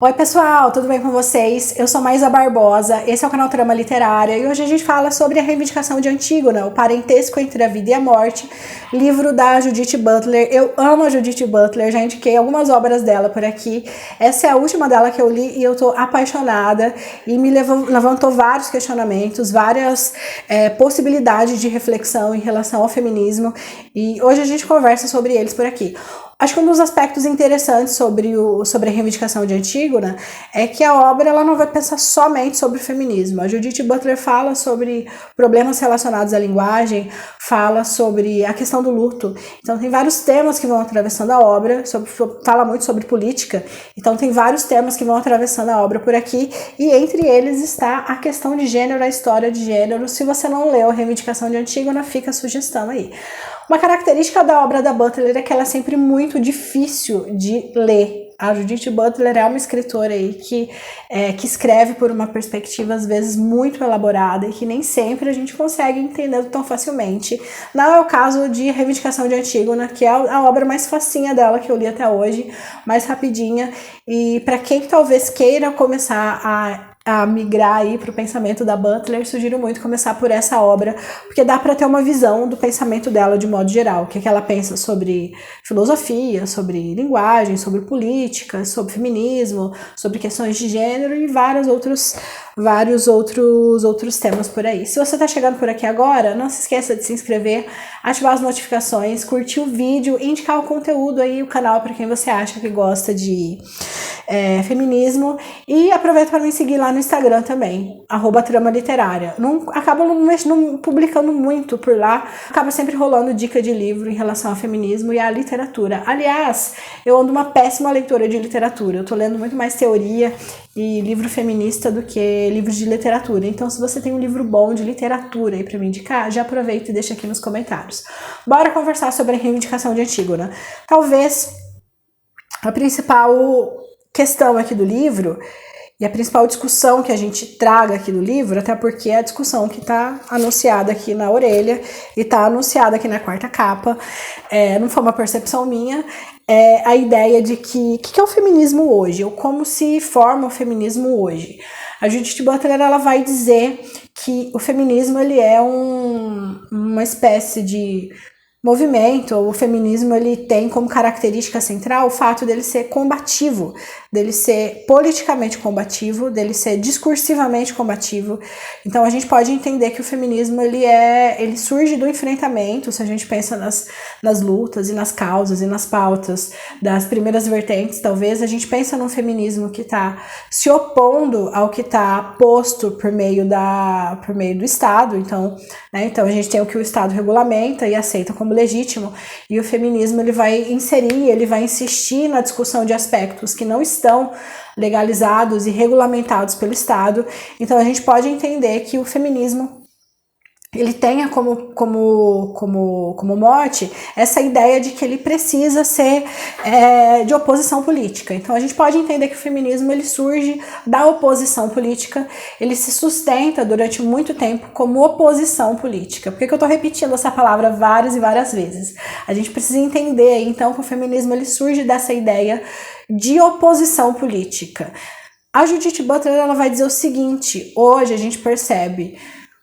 Oi pessoal, tudo bem com vocês? Eu sou Maísa Barbosa, esse é o canal Trama Literária e hoje a gente fala sobre a reivindicação de Antígona, o parentesco entre a vida e a morte, livro da Judith Butler. Eu amo a Judith Butler, já indiquei algumas obras dela por aqui. Essa é a última dela que eu li e eu tô apaixonada e me levantou vários questionamentos, várias possibilidades de reflexão em relação ao feminismo e hoje a gente conversa sobre eles por aqui. Acho que um dos aspectos interessantes sobre a reivindicação de Antígona é que a obra ela não vai pensar somente sobre o feminismo. A Judith Butler fala sobre problemas relacionados à linguagem, fala sobre a questão do luto. Então tem vários temas que vão atravessando a obra, fala muito sobre política, então tem vários temas que vão atravessando a obra por aqui, e entre eles está a questão de gênero, a história de gênero. Se você não leu a reivindicação de Antígona, fica a sugestão aí. Uma característica da obra da Butler é que ela é sempre muito difícil de ler. A Judith Butler é uma escritora aí que escreve por uma perspectiva às vezes muito elaborada e que nem sempre a gente consegue entender tão facilmente. Não é o caso de Reivindicação de Antígona, que é a obra mais facinha dela que eu li até hoje, mais rapidinha. E para quem talvez queira começar a migrar aí para o pensamento da Butler, sugiro muito começar por essa obra, porque dá para ter uma visão do pensamento dela de modo geral, o que ela pensa sobre filosofia, sobre linguagem, sobre política, sobre feminismo, sobre questões de gênero e vários outros temas por aí. Se você está chegando por aqui agora, não se esqueça de se inscrever, ativar as notificações, curtir o vídeo, indicar o conteúdo aí, o canal para quem você acha que gosta de feminismo, e aproveita para me seguir lá no Instagram também, @Trama Literária. Acabo não publicando muito por lá, acaba sempre rolando dica de livro em relação ao feminismo e à literatura. Aliás, eu ando uma péssima leitora de literatura, eu tô lendo muito mais teoria e livro feminista do que livros de literatura. Então, se você tem um livro bom de literatura aí para me indicar, já aproveita e deixa aqui nos comentários. Bora conversar sobre a reivindicação de Antígona. Talvez a principal questão aqui do livro e a principal discussão que a gente traga aqui do livro, até porque é a discussão que está anunciada aqui na orelha e está anunciada aqui na quarta capa, não foi uma percepção minha, é a ideia de que é o feminismo hoje, ou como se forma o feminismo hoje. A Judith Butler ela vai dizer que o feminismo ele é uma espécie de movimento. O feminismo ele tem como característica central o fato dele ser combativo, dele ser politicamente combativo, dele ser discursivamente combativo. Então a gente pode entender que o feminismo ele surge do enfrentamento. Se a gente pensa nas lutas e nas causas e nas pautas das primeiras vertentes, talvez a gente pensa num feminismo que está se opondo ao que está posto por meio do Estado. Então a gente tem o que o Estado regulamenta e aceita como legítimo, e o feminismo ele vai insistir na discussão de aspectos que não estão legalizados e regulamentados pelo Estado. Então a gente pode entender que o feminismo ele tenha como mote essa ideia de que ele precisa ser de oposição política. Então a gente pode entender que o feminismo ele surge da oposição política, ele se sustenta durante muito tempo como oposição política. Por que eu estou repetindo essa palavra várias e várias vezes? A gente precisa entender então que o feminismo ele surge dessa ideia de oposição política. A Judith Butler ela vai dizer o seguinte: hoje a gente percebe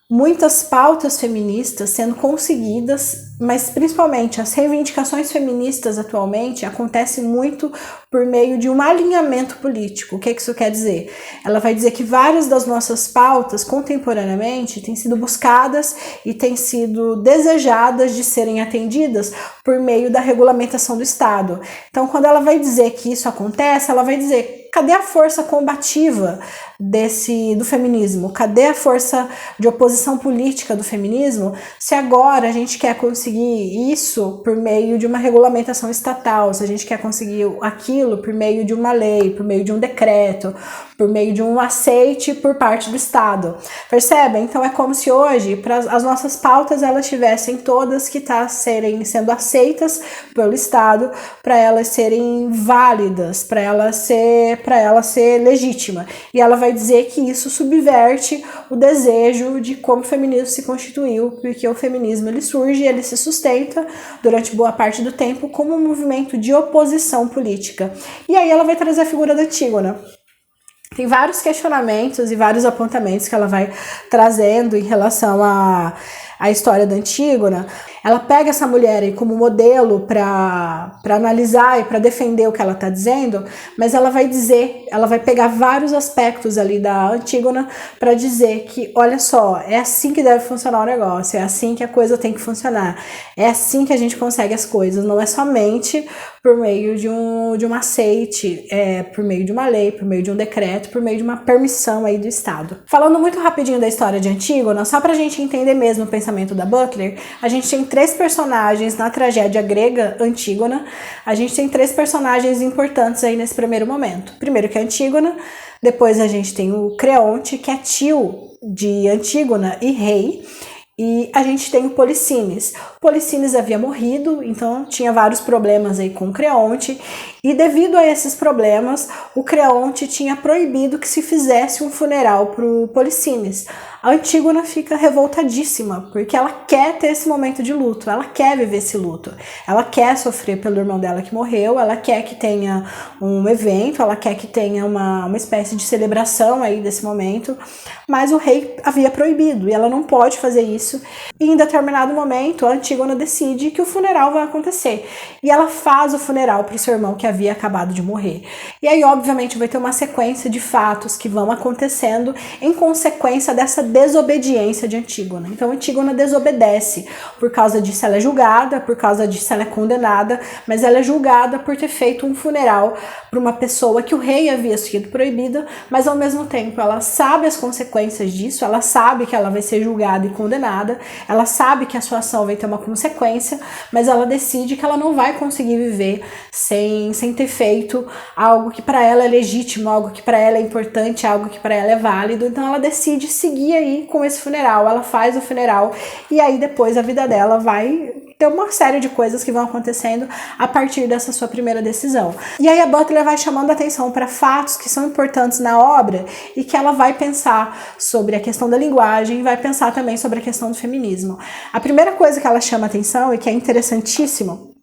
muitas pautas feministas sendo conseguidas, mas principalmente as reivindicações feministas atualmente acontecem muito por meio de um alinhamento político. O que isso quer dizer? Ela vai dizer que várias das nossas pautas contemporaneamente têm sido buscadas e têm sido desejadas de serem atendidas por meio da regulamentação do Estado. Então, quando ela vai dizer que isso acontece, ela vai dizer: cadê a força combativa do feminismo? Cadê a força de oposição política do feminismo? Se agora a gente quer conseguir isso por meio de uma regulamentação estatal, se a gente quer conseguir aquilo por meio de uma lei, por meio de um decreto, por meio de um aceite por parte do Estado. Percebem? Então é como se hoje as nossas pautas elas tivessem todas que sendo aceitas pelo Estado para elas serem válidas, para ela ser legítima. E ela vai dizer que isso subverte o desejo de como o feminismo se constituiu, porque o feminismo ele surge, ele se sustenta durante boa parte do tempo como um movimento de oposição política. E aí ela vai trazer a figura da Antígona. Tem vários questionamentos e vários apontamentos que ela vai trazendo em relação à história da Antígona. Ela pega essa mulher aí como modelo para analisar e para defender o que ela está dizendo, mas ela vai pegar vários aspectos ali da Antígona para dizer que, olha só, é assim que deve funcionar o negócio, é assim que a coisa tem que funcionar, é assim que a gente consegue as coisas, não é somente por meio de um aceite, por meio de uma lei, por meio de um decreto, por meio de uma permissão aí do Estado. Falando muito rapidinho da história de Antígona, só pra gente entender mesmo o pensamento da Butler, a gente tem 3 personagens na tragédia grega Antígona, a gente tem 3 personagens importantes aí nesse primeiro momento. Primeiro que é Antígona, depois a gente tem o Creonte, que é tio de Antígona e rei, e a gente tem o Polixenes. Polixenes havia morrido, então tinha vários problemas aí com o Creonte, e devido a esses problemas, o Creonte tinha proibido que se fizesse um funeral para o Polixenes. A Antígona fica revoltadíssima, porque ela quer ter esse momento de luto, ela quer viver esse luto, ela quer sofrer pelo irmão dela que morreu, ela quer que tenha um evento, ela quer que tenha uma espécie de celebração aí desse momento, mas o rei havia proibido, e ela não pode fazer isso, e em determinado momento a Antígona decide que o funeral vai acontecer, e ela faz o funeral para o seu irmão que havia acabado de morrer. E aí, obviamente, vai ter uma sequência de fatos que vão acontecendo em consequência dessa desobediência de Antígona. Então, Antígona desobedece. Por causa disso, ela é julgada, por causa disso, ela é condenada, mas ela é julgada por ter feito um funeral para uma pessoa que o rei havia sido proibida, mas ao mesmo tempo ela sabe as consequências disso, ela sabe que ela vai ser julgada e condenada, ela sabe que a sua ação vai ter uma consequência, mas ela decide que ela não vai conseguir viver sem ter feito algo que para ela é legítimo, algo que para ela é importante, algo que para ela é válido. Então ela decide seguir aí com esse funeral, ela faz o funeral e aí depois a vida dela vai ter uma série de coisas que vão acontecendo a partir dessa sua primeira decisão. E aí a Butler vai chamando a atenção para fatos que são importantes na obra e que ela vai pensar sobre a questão da linguagem, vai pensar também sobre a questão do feminismo. A primeira coisa que ela chama atenção e que é interessantíssimo,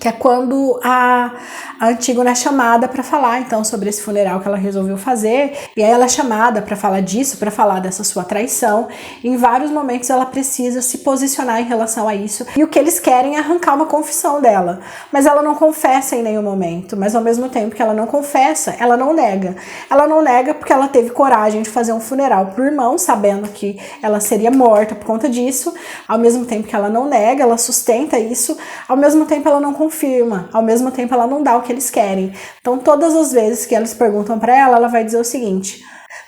que é quando a Antígona é chamada para falar então sobre esse funeral que ela resolveu fazer, e aí ela é chamada para falar disso, para falar dessa sua traição. Em vários momentos ela precisa se posicionar em relação a isso, e o que eles querem é arrancar uma confissão dela, mas ela não confessa em nenhum momento, mas ao mesmo tempo que ela não confessa, ela não nega porque ela teve coragem de fazer um funeral pro irmão, sabendo que ela seria morta por conta disso. Ao mesmo tempo que ela não nega, ela sustenta isso, ao mesmo tempo ela não confirma, ao mesmo tempo ela não dá o que eles querem. Então todas as vezes que eles perguntam para ela, ela vai dizer o seguinte: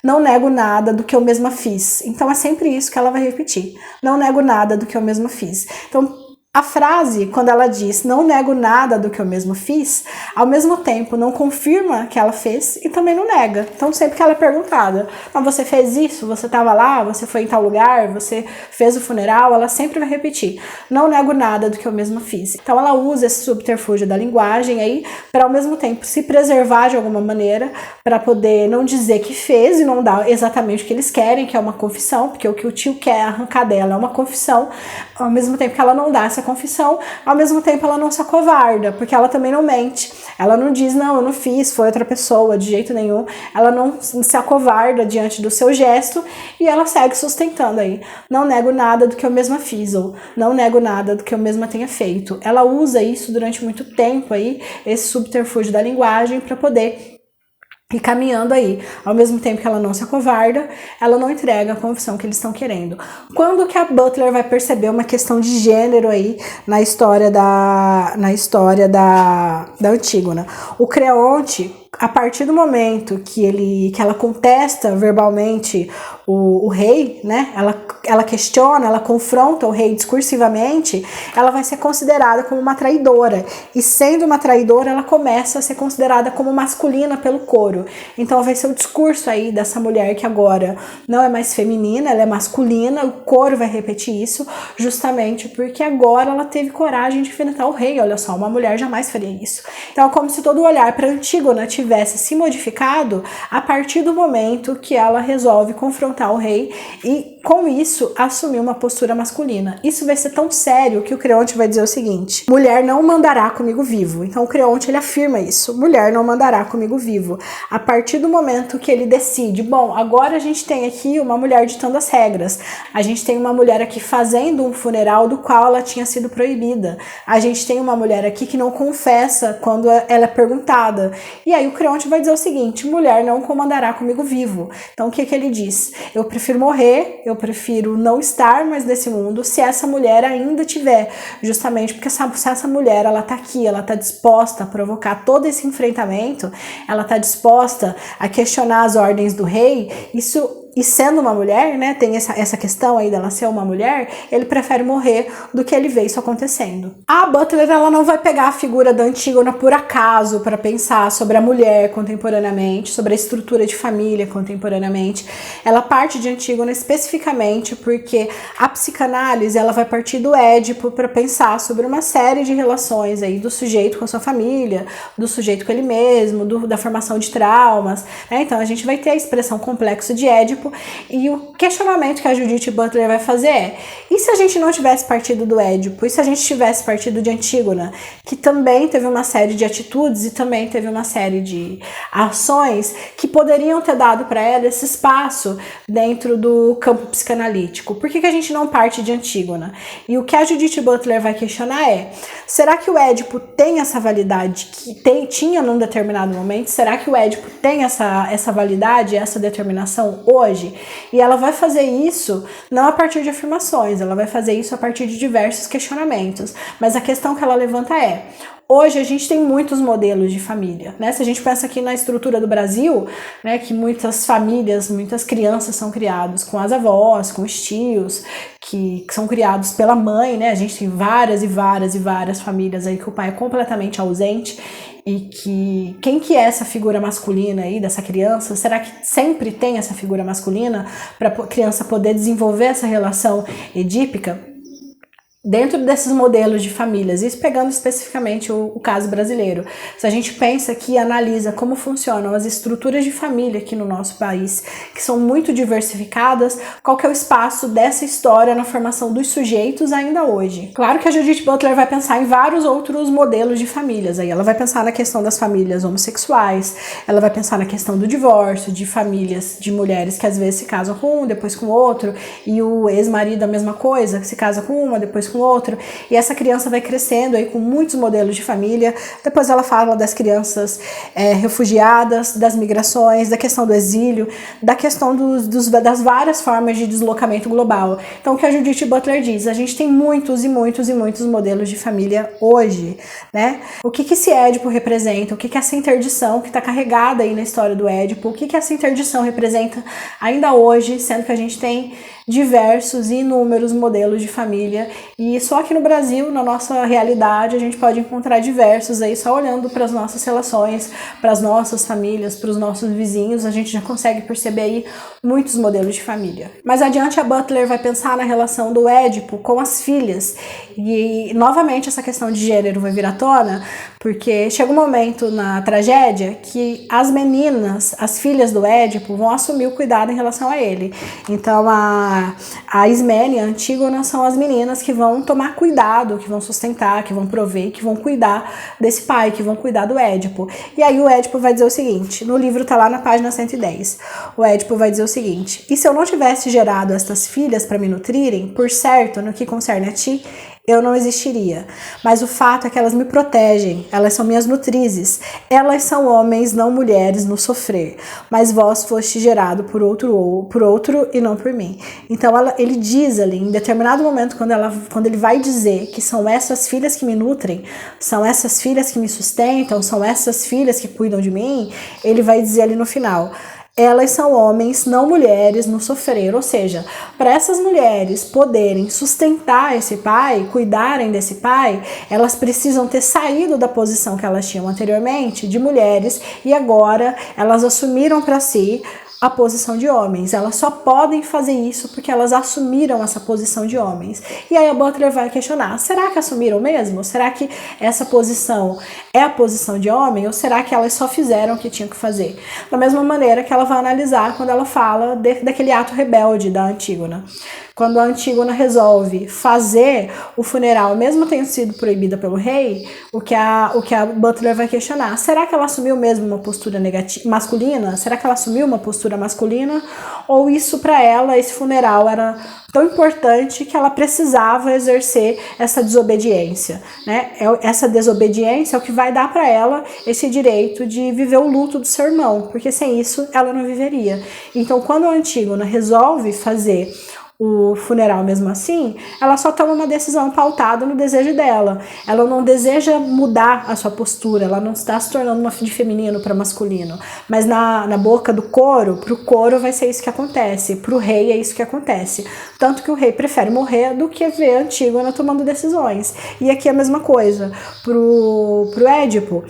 não nego nada do que eu mesma fiz. Então é sempre isso que ela vai repetir: não nego nada do que eu mesma fiz. Então a frase, quando ela diz não nego nada do que eu mesmo fiz, ao mesmo tempo não confirma que ela fez e também não nega. Então sempre que ela é perguntada: mas você fez isso? Você estava lá? Você foi em tal lugar? Você fez o funeral? Ela sempre vai repetir: não nego nada do que eu mesma fiz. Então ela usa esse subterfúgio da linguagem aí para ao mesmo tempo se preservar de alguma maneira, para poder não dizer que fez e não dar exatamente o que eles querem, que é uma confissão, porque o que o tio quer arrancar dela é uma confissão. Ao mesmo tempo que ela não dá essa confissão, ao mesmo tempo ela não se acovarda, porque ela também não mente, ela não diz não, eu não fiz, foi outra pessoa, de jeito nenhum, ela não se acovarda diante do seu gesto e ela segue sustentando aí: não nego nada do que eu mesma fiz, ou não nego nada do que eu mesma tenha feito. Ela usa isso durante muito tempo aí, esse subterfúgio da linguagem, para poder e caminhando aí, ao mesmo tempo que ela não se acovarda, ela não entrega a confissão que eles estão querendo. Quando que a Butler vai perceber uma questão de gênero aí na história da Antígona? O Creonte, a partir do momento que ela contesta verbalmente o rei, né? Ela questiona, ela confronta o rei discursivamente, ela vai ser considerada como uma traidora. E sendo uma traidora, ela começa a ser considerada como masculina pelo coro. Então vai ser o discurso aí dessa mulher que agora não é mais feminina, ela é masculina. O coro vai repetir isso justamente porque agora ela teve coragem de enfrentar o rei. Olha só, uma mulher jamais faria isso. Então é como se todo o olhar para Antígona tivesse tivesse se modificado a partir do momento que ela resolve confrontar o rei e, com isso, assumir uma postura masculina. Isso vai ser tão sério que o Creonte vai dizer o seguinte: mulher não mandará comigo vivo. Então o Creonte, ele afirma isso: mulher não mandará comigo vivo. A partir do momento que ele decide, bom, agora a gente tem aqui uma mulher ditando as regras, a gente tem uma mulher aqui fazendo um funeral do qual ela tinha sido proibida, a gente tem uma mulher aqui que não confessa quando ela é perguntada. E aí o Creonte vai dizer o seguinte: mulher não comandará comigo vivo. Então o que ele diz? Eu prefiro morrer, eu prefiro não estar mais nesse mundo se essa mulher ainda tiver, justamente porque se essa mulher, ela tá aqui, ela tá disposta a provocar todo esse enfrentamento, ela tá disposta a questionar as ordens do rei, isso. E sendo uma mulher, né, tem essa questão aí dela ser uma mulher, ele prefere morrer do que ele ver isso acontecendo. A Butler, ela não vai pegar a figura da Antígona por acaso para pensar sobre a mulher contemporaneamente, sobre a estrutura de família contemporaneamente. Ela parte de Antígona especificamente porque a psicanálise, ela vai partir do Édipo para pensar sobre uma série de relações aí do sujeito com a sua família, do sujeito com ele mesmo, da formação de traumas, né? Então a gente vai ter a expressão complexo de Édipo. E o questionamento que a Judith Butler vai fazer é: e se a gente não tivesse partido do Édipo? E se a gente tivesse partido de Antígona, que também teve uma série de atitudes e também teve uma série de ações que poderiam ter dado para ela esse espaço dentro do campo psicanalítico? Por que a gente não parte de Antígona? E o que a Judith Butler vai questionar é: será que o Édipo tem essa validade que tinha num determinado momento? Será que o Édipo tem essa validade, essa determinação hoje? E ela vai fazer isso não a partir de afirmações, ela vai fazer isso a partir de diversos questionamentos. Mas a questão que ela levanta é: hoje a gente tem muitos modelos de família, né? Se a gente pensa aqui na estrutura do Brasil, né, que muitas famílias, muitas crianças são criadas com as avós, com os tios, que são criados pela mãe, né? A gente tem várias e várias e várias famílias aí que o pai é completamente ausente. E que quem que é essa figura masculina aí dessa criança? Será que sempre tem essa figura masculina para a criança poder desenvolver essa relação edípica? Dentro desses modelos de famílias, isso pegando especificamente o caso brasileiro, se a gente pensa aqui e analisa como funcionam as estruturas de família aqui no nosso país, que são muito diversificadas, qual que é o espaço dessa história na formação dos sujeitos ainda hoje? Claro que a Judith Butler vai pensar em vários outros modelos de famílias, aí ela vai pensar na questão das famílias homossexuais, ela vai pensar na questão do divórcio, de famílias de mulheres que às vezes se casam com um, depois com outro, e o ex-marido a mesma coisa, que se casa com uma, depois com outro, e essa criança vai crescendo aí com muitos modelos de família. Depois ela fala das crianças refugiadas, das migrações, da questão do exílio, da questão das várias formas de deslocamento global. Então o que a Judith Butler diz: a gente tem muitos e muitos e muitos modelos de família hoje, né? O que esse Édipo representa? O que essa interdição que está carregada aí na história do Édipo? O que essa interdição representa ainda hoje, sendo que a gente tem diversos e inúmeros modelos de família, e só aqui no Brasil, na nossa realidade, a gente pode encontrar diversos aí, só olhando para as nossas relações, para as nossas famílias, para os nossos vizinhos, a gente já consegue perceber aí muitos modelos de família. Mais adiante, a Butler vai pensar na relação do Édipo com as filhas, e novamente essa questão de gênero vai vir à tona, porque chega um momento na tragédia que as meninas, as filhas do Édipo, vão assumir o cuidado em relação a ele. Então a Ismene, a Antígona, são as meninas que vão tomar cuidado, que vão sustentar, que vão prover, que vão cuidar desse pai, que vão cuidar do Édipo. E aí o Édipo vai dizer o seguinte, no livro tá lá na página 110, o Édipo vai dizer o seguinte: e se eu não tivesse gerado estas filhas para me nutrirem, por certo, no que concerne a ti, eu não existiria. Mas o fato é que elas me protegem, elas são minhas nutrizes, elas são homens, não mulheres, no sofrer. Mas vós foste gerado por outro e não por mim. Então ele diz ali, em determinado momento, quando ele vai dizer que são essas filhas que me nutrem, são essas filhas que me sustentam, são essas filhas que cuidam de mim, ele vai dizer ali no final: elas são homens, não mulheres, no sofrer. Ou seja, para essas mulheres poderem sustentar esse pai, cuidarem desse pai, elas precisam ter saído da posição que elas tinham anteriormente de mulheres, e agora elas assumiram para si a posição de homens. Elas só podem fazer isso porque elas assumiram essa posição de homens. E aí a Butler vai questionar, será que assumiram mesmo? Será que essa posição é a posição de homem? Ou será que elas só fizeram o que tinham que fazer? Da mesma maneira que ela vai analisar quando ela fala daquele ato rebelde da Antígona. Quando a Antígona resolve fazer o funeral, mesmo tendo sido proibida pelo rei, o que a Butler vai questionar, será que ela assumiu mesmo uma postura masculina? Será que ela assumiu uma postura masculina? Ou isso para ela, esse funeral era tão importante que ela precisava exercer essa desobediência, né? Essa desobediência é o que vai dar para ela esse direito de viver o luto do seu irmão, porque sem isso ela não viveria. Então, quando a Antígona resolve fazer o funeral mesmo assim, ela só toma uma decisão pautada no desejo dela. Ela não deseja mudar a sua postura, ela não está se tornando de feminino para masculino. Mas na boca do coro, pro coro vai ser isso que acontece, pro rei é isso que acontece. Tanto que o rei prefere morrer do que ver a Antígona tomando decisões. E aqui é a mesma coisa, pro Édipo.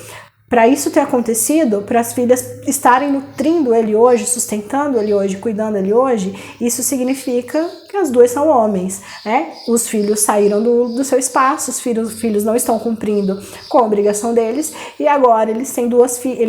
Para isso ter acontecido, para as filhas estarem nutrindo ele hoje, sustentando ele hoje, cuidando dele hoje, isso significa que as duas são homens, né? Os filhos saíram do seu espaço, os filhos não estão cumprindo com a obrigação deles, e agora ele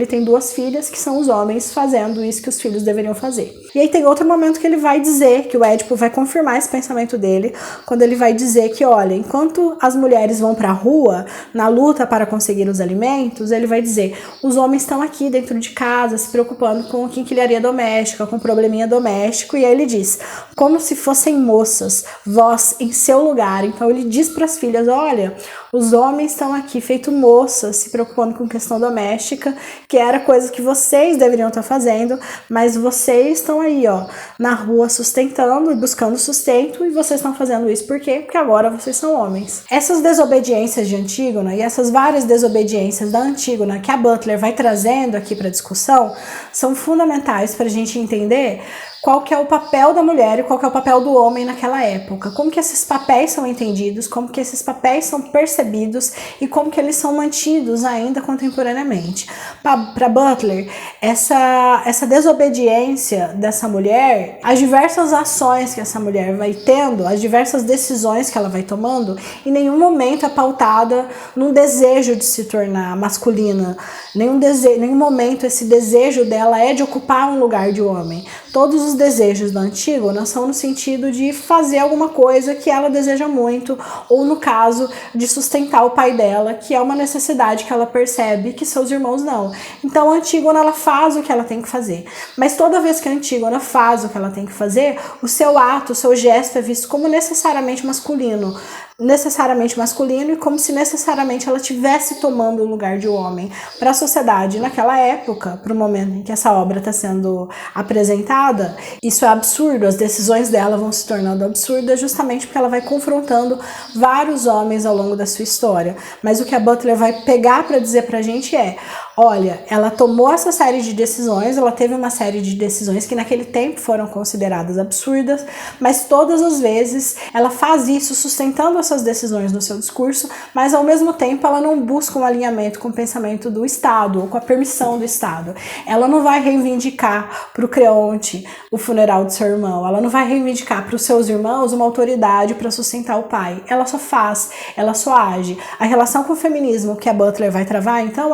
tem duas filhas que são os homens fazendo isso que os filhos deveriam fazer. E aí tem outro momento que ele vai dizer, que o Édipo vai confirmar esse pensamento dele, quando ele vai dizer que, olha, enquanto as mulheres vão para a rua, na luta para conseguir os alimentos, ele vai dizer, os homens estão aqui dentro de casa, se preocupando com quinquilharia doméstica, com probleminha doméstico, e aí ele diz, como se fossem moças, vós em seu lugar. Então ele diz para as filhas, olha, os homens estão aqui feito moças, se preocupando com questão doméstica, que era coisa que vocês deveriam estar fazendo, mas vocês estão aí, ó, na rua sustentando e buscando sustento, e vocês estão fazendo isso por quê? Porque agora vocês são homens. Essas desobediências de Antígona e essas várias desobediências da Antígona que a Butler vai trazendo aqui para a discussão são fundamentais para a gente entender qual que é o papel da mulher e qual que é o papel do homem naquela época, como que esses papéis são entendidos, como que esses papéis são percebidos e como que eles são mantidos ainda contemporaneamente. Para Butler, essa desobediência dessa mulher, as diversas ações que essa mulher vai tendo, as diversas decisões que ela vai tomando, em nenhum momento é pautada num desejo de se tornar masculina, nenhum momento esse desejo dela é de ocupar um lugar de homem. Todos os desejos da Antígona são no sentido de fazer alguma coisa que ela deseja muito, ou no caso, de sustentar o pai dela, que é uma necessidade que ela percebe que seus irmãos não. Então a Antígona, ela faz o que ela tem que fazer. Mas toda vez que a Antígona faz o que ela tem que fazer, o seu ato, o seu gesto é visto como necessariamente masculino e como se necessariamente ela estivesse tomando o lugar de um homem. Para a sociedade naquela época, para o momento em que essa obra está sendo apresentada, isso é absurdo, as decisões dela vão se tornando absurdas justamente porque ela vai confrontando vários homens ao longo da sua história. Mas o que a Butler vai pegar para dizer para a gente é, olha, ela tomou essa série de decisões, ela teve uma série de decisões que naquele tempo foram consideradas absurdas, mas todas as vezes ela faz isso sustentando essas decisões no seu discurso, mas ao mesmo tempo ela não busca um alinhamento com o pensamento do Estado ou com a permissão do Estado. Ela não vai reivindicar para o Creonte o funeral do seu irmão, ela não vai reivindicar para os seus irmãos uma autoridade para sustentar o pai. Ela só faz, ela só age. A relação com o feminismo que a Butler vai travar, então,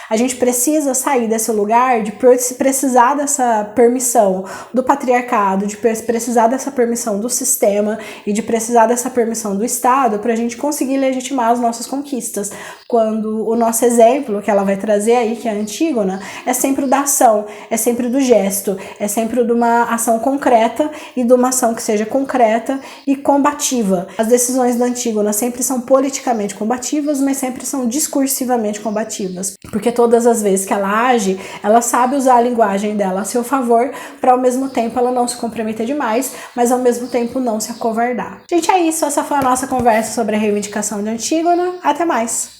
a gente precisa sair desse lugar de precisar dessa permissão do patriarcado, de precisar dessa permissão do sistema e de precisar dessa permissão do Estado para a gente conseguir legitimar as nossas conquistas. Quando o nosso exemplo que ela vai trazer aí, que é a Antígona, é sempre o da ação, é sempre do gesto, é sempre de uma ação concreta e de uma ação que seja concreta e combativa. As decisões da Antígona sempre são politicamente combativas, mas sempre são discursivamente combativas, porque todas as vezes que ela age, ela sabe usar a linguagem dela a seu favor, para ao mesmo tempo ela não se comprometer demais, mas ao mesmo tempo não se acovardar. Gente, é isso, essa foi a nossa conversa sobre a reivindicação de Antígona. Até mais!